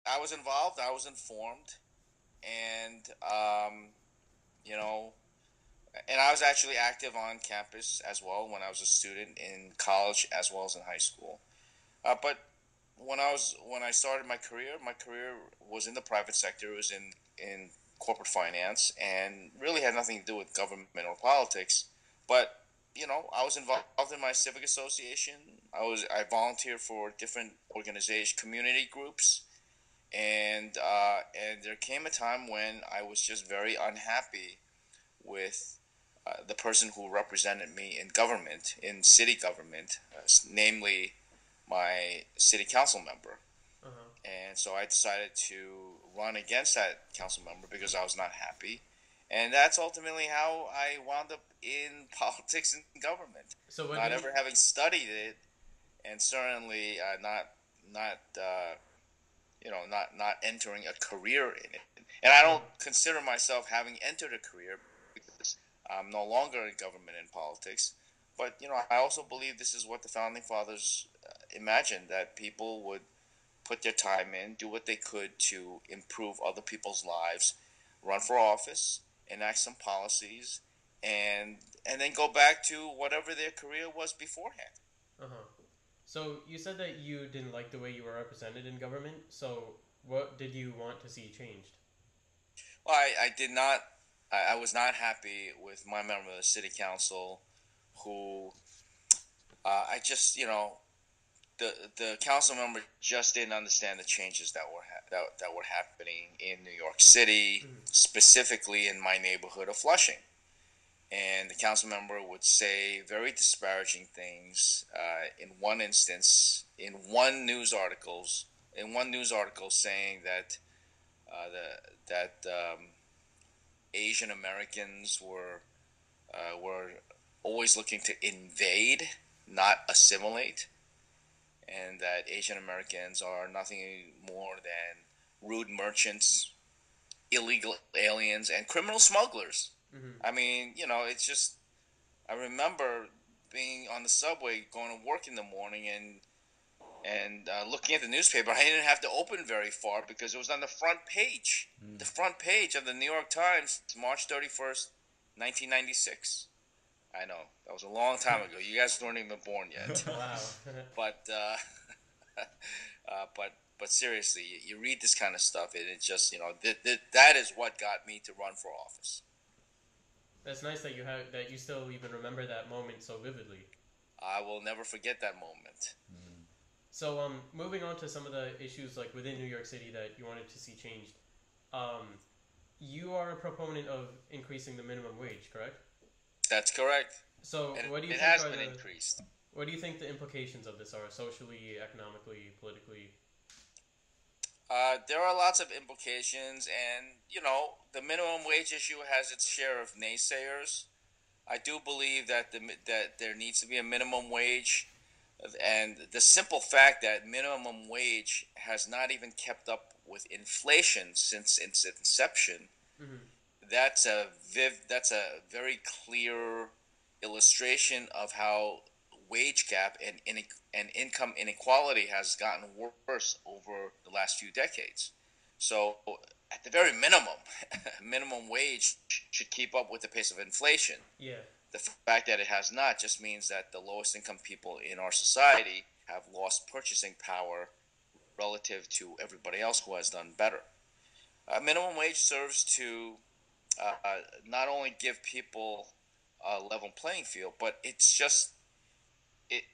I was involved. I was informed, and you know, and I was actually active on campus as well when I was a student in college as well as in high school. But when I started my career was in the private sector. It was in corporate finance, and really had nothing to do with government or politics. But I was involved in my civic association. I volunteered for different organization community groups, and there came a time when I was just very unhappy with the person who represented me in government, in city government, namely my city council member. Uh-huh. And so I decided to run against that council member because I was not happy. And that's ultimately how I wound up in politics and government. So what Not made ever having studied it, and certainly not entering a career in it. And I don't uh-huh. consider myself having entered a career because I'm no longer in government and politics. But I also believe this is what the founding fathers imagined, that people would put their time in, do what they could to improve other people's lives, run for office, enact some policies, and and then go back to whatever their career was beforehand. Uh-huh. So you said that you didn't like the way you were represented in government. So what did you want to see changed? Well, I did not. I was not happy with my member of the city council, who I just the council member just didn't understand the changes that were happening in New York City, Mm-hmm. specifically in my neighborhood of Flushing. And the council member would say very disparaging things. In one instance, in one news article, saying that that Asian Americans were always looking to invade, not assimilate, and that Asian Americans are nothing more than rude merchants, illegal aliens, and criminal smugglers. Mm-hmm. I mean, it's just, I remember being on the subway going to work in the morning, and looking at the newspaper. I didn't have to open very far because it was on the front page. The front page of the New York Times, March 31st, 1996. I know that was a long time ago. You guys weren't even born yet. Wow. But but seriously, you read this kind of stuff, and it just that is what got me to run for office. That's nice that you still even remember that moment so vividly. I will never forget that moment. So moving on to some of the issues like within New York City that you wanted to see changed. Um you are a proponent of increasing the minimum wage, correct? That's correct, So and what do you it think has are been the increased. what do you think the implications of this are socially, economically, politically? There are lots of implications, and the minimum wage issue has its share of naysayers. I do believe that there needs to be a minimum wage, and the simple fact that minimum wage has not even kept up with inflation since its inception, Mm-hmm. that's a very clear illustration of how wage gap and income inequality has gotten worse over the last few decades. So at the very minimum, minimum wage should keep up with the pace of inflation. Yeah. The fact that it has not just means that the lowest income people in our society have lost purchasing power relative to everybody else who has done better. Minimum wage serves to not only give people a level playing field, but it's just it.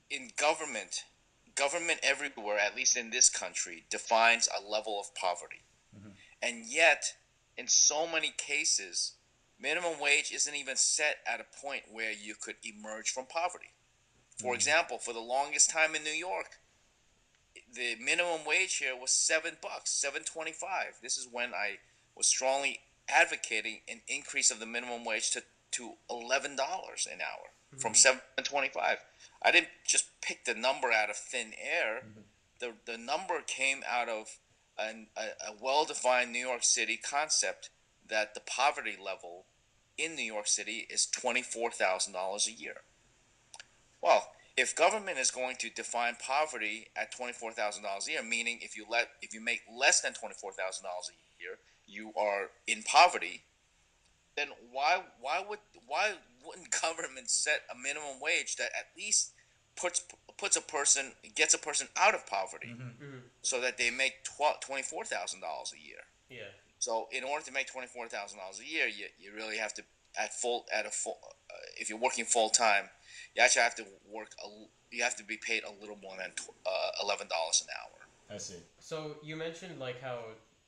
In government everywhere, at least in this country, defines a level of poverty, and yet in so many cases, minimum wage isn't even set at a point where you could emerge from poverty. For example, for the longest time in New York, the minimum wage here was $7, 7.25. This is when I was strongly advocating an increase of the minimum wage to $11 an hour from Mm-hmm. 7.25. I didn't just pick the number out of thin air. The number came out of a well defined New York City concept that the poverty level in New York City is $24,000 a year. Well, if government is going to define poverty at $24,000 a year, meaning if you make less than $24,000 a year, you are in poverty. Then why wouldn't government set a minimum wage that at least puts puts a person gets a person out of poverty, Mm-hmm. Mm-hmm. so that they make $24,000 a year. Yeah. So in order to make $24,000 a year, you really have to at a full if you're working full time, you actually have to you have to be paid a little more than $11 an hour. I see. So you mentioned like how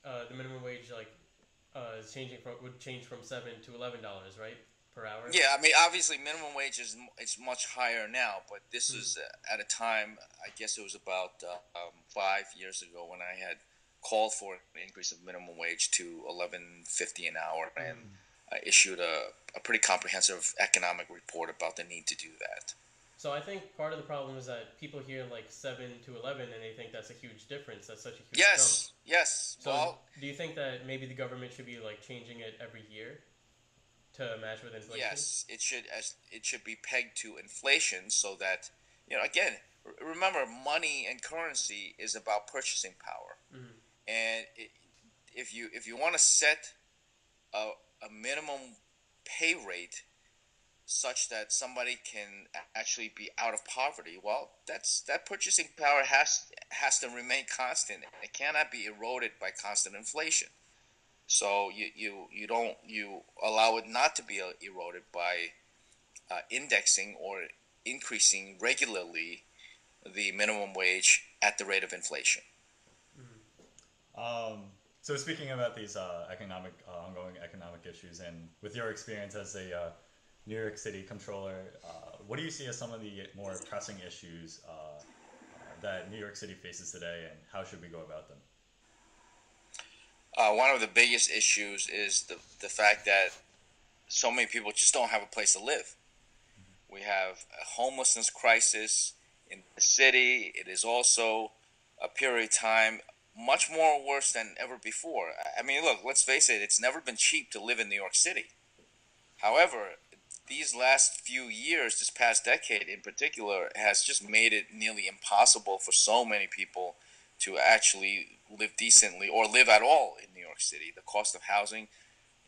the minimum wage is changing from would change from $7 to $11, right, per hour. Yeah, I mean, obviously, minimum wage is it's much higher now, but this Mm-hmm. is at a time. I guess it was about 5 years ago when I had called for an increase of minimum wage to 11.50 an hour, and Mm-hmm. I issued a pretty comprehensive economic report about the need to do that. So I think part of the problem is that people hear like 7 to 11 and they think that's a huge difference. That's such a huge jump. Yes, yes. So Well, do you think that maybe the government should be like changing it every year to match with inflation? yes. It should be pegged to inflation, so that again, remember, money and currency is about purchasing power. Mm-hmm. And if you want to set a, a minimum pay rate such that somebody can actually be out of poverty, well, that purchasing power has to remain constant. It cannot be eroded by constant inflation. So you allow it not to be eroded by indexing or increasing regularly the minimum wage at the rate of inflation. Mm-hmm. So speaking about these ongoing economic issues, and with your experience as a New York City comptroller, what do you see as some of the more pressing issues that New York City faces today, and how should we go about them? One of the biggest issues is the fact that so many people just don't have a place to live. We have a homelessness crisis in the city. It is also a period of time much more worse than ever before. I mean, look, let's face it, it's never been cheap to live in New York City. However, these last few years, this past decade in particular, has just made it nearly impossible for so many people to actually live decently or live at all in New York City. The cost of housing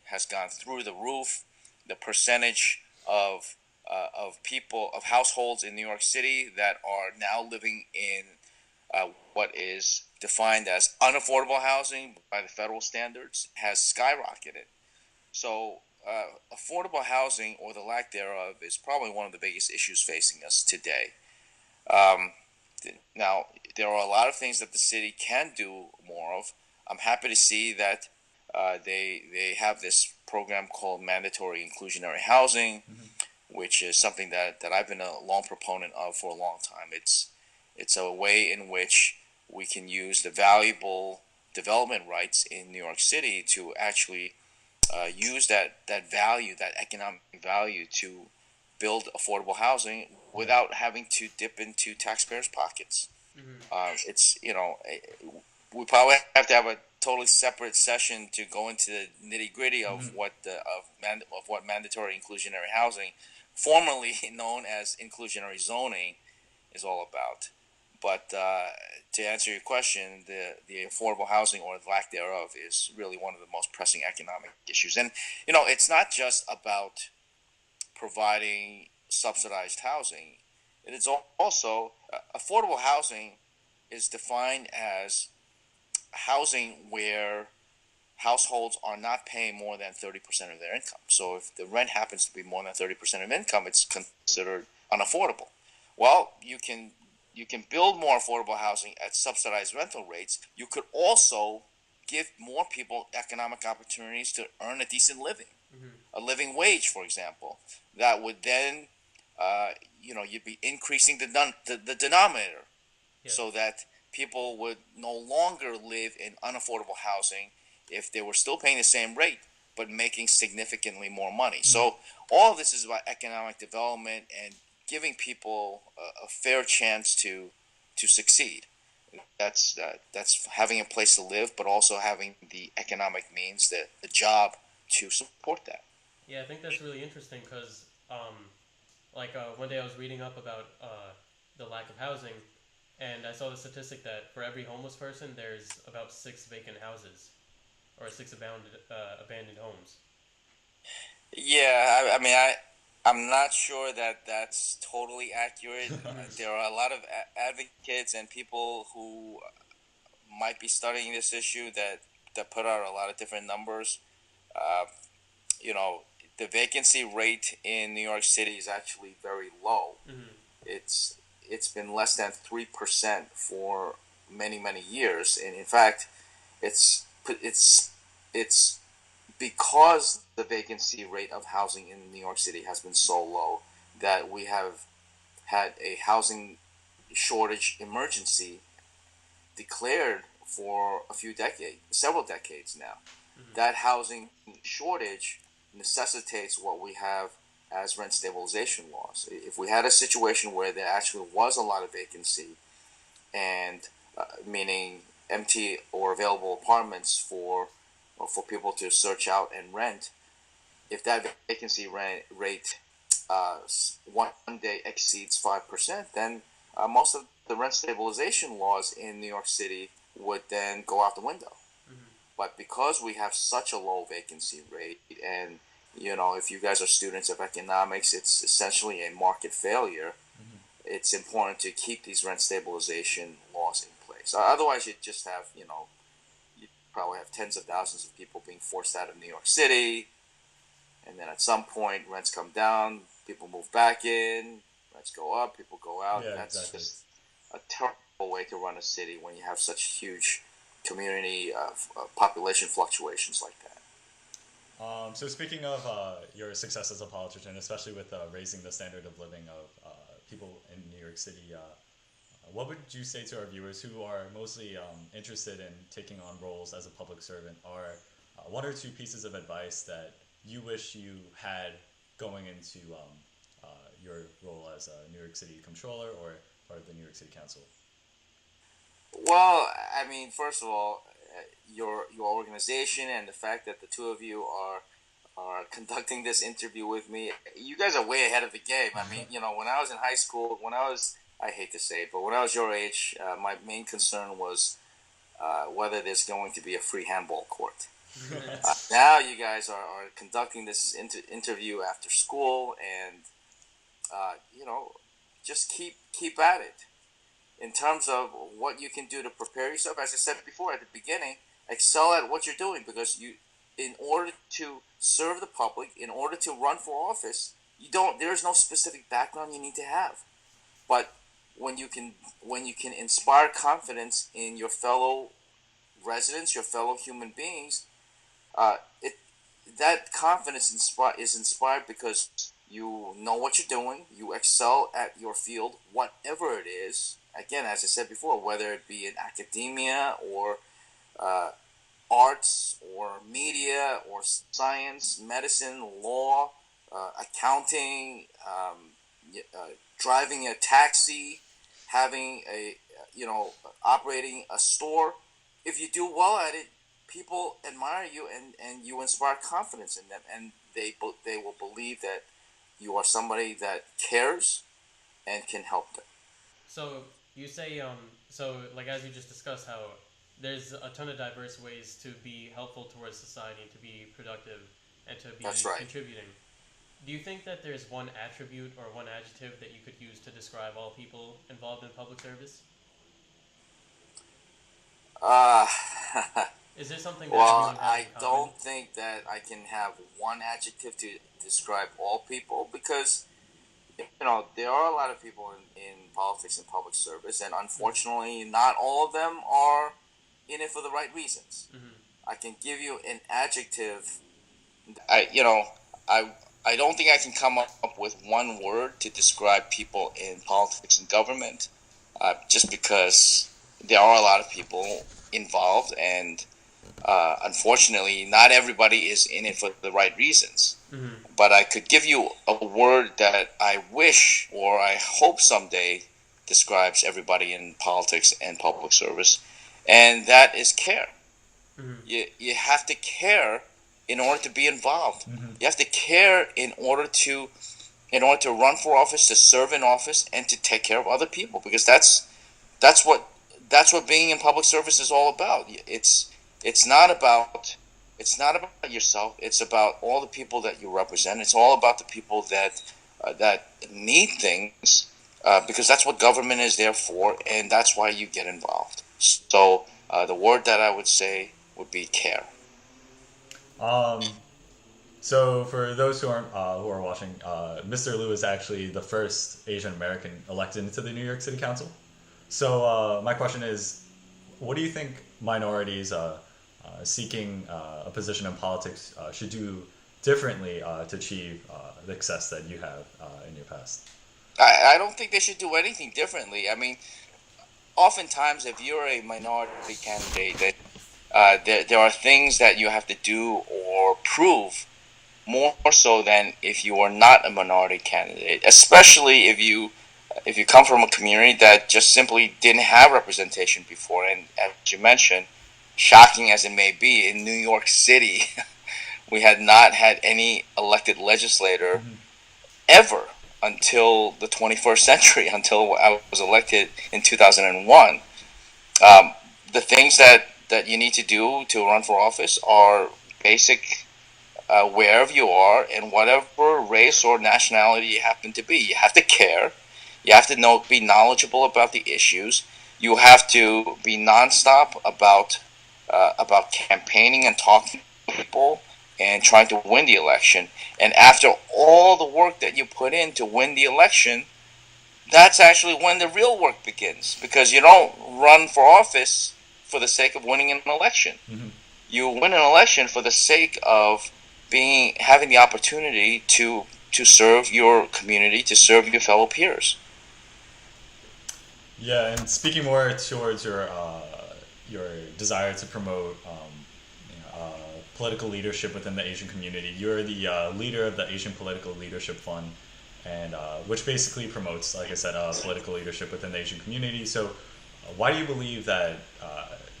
has gone through the roof. The percentage of people of households in New York City that are now living in what is defined as unaffordable housing by the federal standards has skyrocketed. So, affordable housing or the lack thereof is probably one of the biggest issues facing us today. Um, Now, there are a lot of things that the city can do more of. I'm happy to see that they have this program called mandatory inclusionary housing, Mm-hmm. which is something that I've been a long proponent of for a long time. It's a way in which we can use the valuable development rights in New York City to actually use that value, that economic value, to build affordable housing Yeah. without having to dip into taxpayers' pockets. Mm-hmm. It's we probably have to have a totally separate session to go into the nitty gritty Mm-hmm. of what mandatory inclusionary housing, formerly known as inclusionary zoning, is all about. But to answer your question, the affordable housing or the lack thereof is really one of the most pressing economic issues. And it's not just about providing subsidized housing. It is also affordable housing is defined as housing where households are not paying more than 30% of their income. So if the rent happens to be more than 30% of income, it's considered unaffordable. Well, you can build more affordable housing at subsidized rental rates. You could also give more people economic opportunities to earn a decent living, Mm-hmm. a living wage, for example. That would then, you'd be increasing the denominator, Yes. so that people would no longer live in unaffordable housing if they were still paying the same rate but making significantly more money. Mm-hmm. So all of this is about economic development and giving people a fair chance to succeed. That's having a place to live, but also having the economic means, the job to support that. Yeah, I think that's really interesting because, one day I was reading up about the lack of housing. And I saw the statistic that for every homeless person, there's about 6 vacant houses or 6 abandoned homes. Yeah, I mean, I'm not sure that that's totally accurate. There are a lot of advocates and people who might be studying this issue that put out a lot of different numbers. Uh, you know, the vacancy rate in New York City is actually very low. Mm-hmm. It's it's been less than 3% for many years, and in fact, it's it's it's because the vacancy rate of housing in New York City has been so low that we have had a housing shortage emergency declared for a few decades, several decades now. Mm-hmm. That housing shortage necessitates what we have as rent stabilization laws. If we had a situation where there actually was a lot of vacancy and meaning empty or available apartments for people to search out and rent, if that vacancy rate uh, one day exceeds 5%, then most of the rent stabilization laws in New York City would then go out the window. Mm-hmm. But because we have such a low vacancy rate, and if you guys are students of economics, it's essentially a market failure. Hmm. It's important to keep these rent stabilization laws in place. Otherwise, you'd just have, you probably have tens of thousands of people being forced out of New York City, and then at some point, rents come down, people move back in, rents go up, people go out. Yeah, That's exactly. just a terrible way to run a city when you have such huge community population fluctuations like that. So speaking of your success as a politician, especially with raising the standard of living of people in New York City, what would you say to our viewers who are mostly interested in taking on roles as a public servant, or one or two pieces of advice that you wish you had going into your role as a New York City comptroller or part of the New York City Council? Well, I mean, first of all, your organization and the fact that the two of you are conducting this interview with me, you guys are way ahead of the game. I mean, when I was in high school, I hate to say it, but when I was your age, my main concern was whether there's going to be a free handball court. Now you guys are conducting this interview after school, and just keep at it. In terms of what you can do to prepare yourself, as I said before at the beginning, excel at what you're doing, because in order to serve the public, in order to run for office, there's no specific background you need to have. But when you can inspire confidence in your fellow residents, your fellow human beings, it that confidence is inspired because you know what you're doing, you excel at your field, whatever it is. Again, as I said before, whether it be in academia or uh, arts or media or science, medicine, law, accounting, driving a taxi, having operating a store. If you do well at it, people admire you, and you inspire confidence in them, and they will believe that you are somebody that cares and can help them. So you say, so like as you just discussed, how there's a ton of diverse ways to be helpful towards society and to be productive and to be That's right. contributing. Do you think that there's one attribute or one adjective that you could use to describe all people involved in public service? Uh, Is there something that well, everyone has I in common? don't think that I can have one adjective to describe all people, because there are a lot of people in politics and public service, and Mm-hmm. unfortunately, not all of them are in it for the right reasons. Mm-hmm. I can give you an adjective. I I don't think I can come up with one word to describe people in politics and government, just because there are a lot of people involved, and unfortunately, not everybody is in it for the right reasons. Mm-hmm. But I could give you a word that I wish or I hope someday describes everybody in politics and public service, and that is care. Mm-hmm. You have to care in order to be involved. Hmm. You have to care in order to in order to run for office, to serve in office, and to take care of other people, because that's what that's what being in public service is all about. It's not about yourself. It's about all the people that you represent. It's all about the people that need things, because that's what government is there for, and that's why you get involved. So the word that I would say would be care. Um, so for those who are watching, Mr. Liu is actually the first Asian American elected into the New York City Council. So my question is, what do you think minorities seeking a position in politics should do differently to achieve the success that you have in your past? I don't think they should do anything differently. I mean, oftentimes, if you're a minority candidate, there are things that you have to do or prove more so than if you are not a minority candidate, especially if you come from a community that just simply didn't have representation before. And as you mentioned, shocking as it may be, in New York City, we had not had any elected legislator Mm-hmm. ever until the 21st century, until I was elected in 2001. Um, the things that you need to do to run for office are basic, wherever you are and whatever race or nationality you happen to be. You have to care. You have to be knowledgeable about the issues. You have to be nonstop about campaigning and talking to people and trying to win the election. And after all the work that you put in to win the election, that's actually when the real work begins, because you don't run for office for the sake of winning an election. Mm-hmm. You win an election for the sake of having the opportunity to serve your community, to serve your fellow peers. Yeah, and speaking more towards your desire to promote political leadership within the Asian community, you're the leader of the Asian Political Leadership Fund, and which basically promotes, like I said, political leadership within the Asian community. So, why do you believe that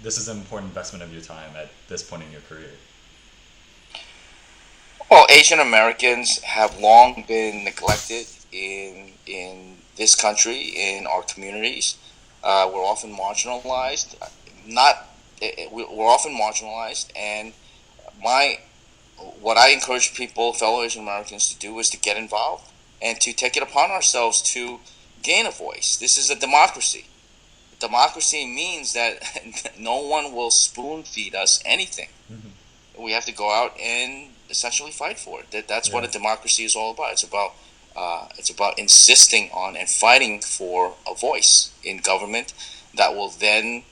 this is an important investment of your time at this point in your career? Well, Asian Americans have long been neglected in this country, in our communities. We're often marginalized. Not we're often marginalized, and my what I encourage people, fellow Asian Americans, to do is to get involved and to take it upon ourselves to gain a voice. This is a democracy. Democracy means that no one will spoon feed us anything. Mm-hmm. We have to go out and essentially fight for it. That's what Yeah. a democracy is all about. It's about insisting on and fighting for a voice in government that will then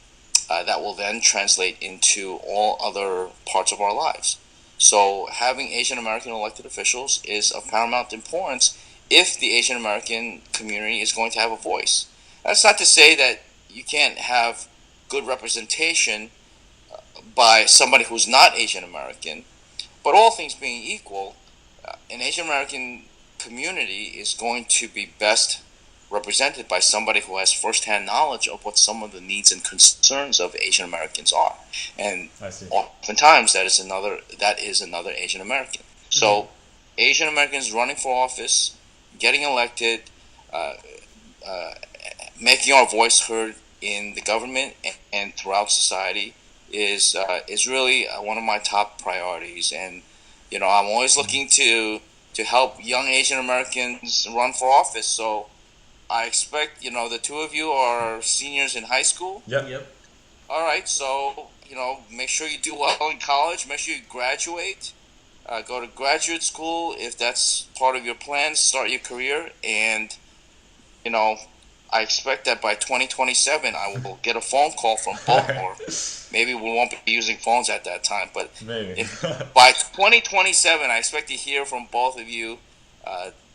translate into all other parts of our lives. So having Asian American elected officials is of paramount importance if the Asian American community is going to have a voice. That's not to say that you can't have good representation by somebody who's not Asian American, but all things being equal, an Asian American community is going to be best represented by somebody who has firsthand knowledge of what some of the needs and concerns of Asian Americans are, and I see. oftentimes that is another Asian American. So, Mm-hmm. Asian Americans running for office, getting elected, uh, uh, making our voice heard in the government and throughout society is really one of my top priorities. And I'm always looking to help young Asian Americans run for office. So I expect the two of you are seniors in high school. Yep. Yep. All right, so make sure you do well in college. Make sure you graduate. Go to graduate school if that's part of your plans. Start your career, and you know, I expect that by 2027, I will get a phone call from both, or maybe we won't be using phones at that time. But Maybe. if by 2027, I expect to hear from both of you,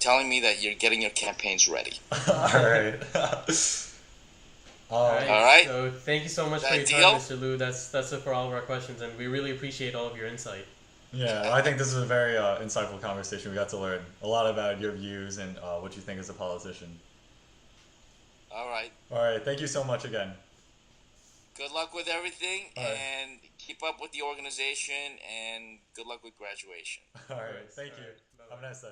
telling me that you're getting your campaigns ready. All right. All right. All right. So thank you so much That for your deal? time, Mr. Liu. That's it for all of our questions, and we really appreciate all of your insight. Yeah, I think this is a very insightful conversation. We got to learn a lot about your views and what you think as a politician. All right. All right, thank you so much again. Good luck with everything, All right. and keep up with the organization, and good luck with graduation. All right, thank All you. right, bye-bye. Have a nice day.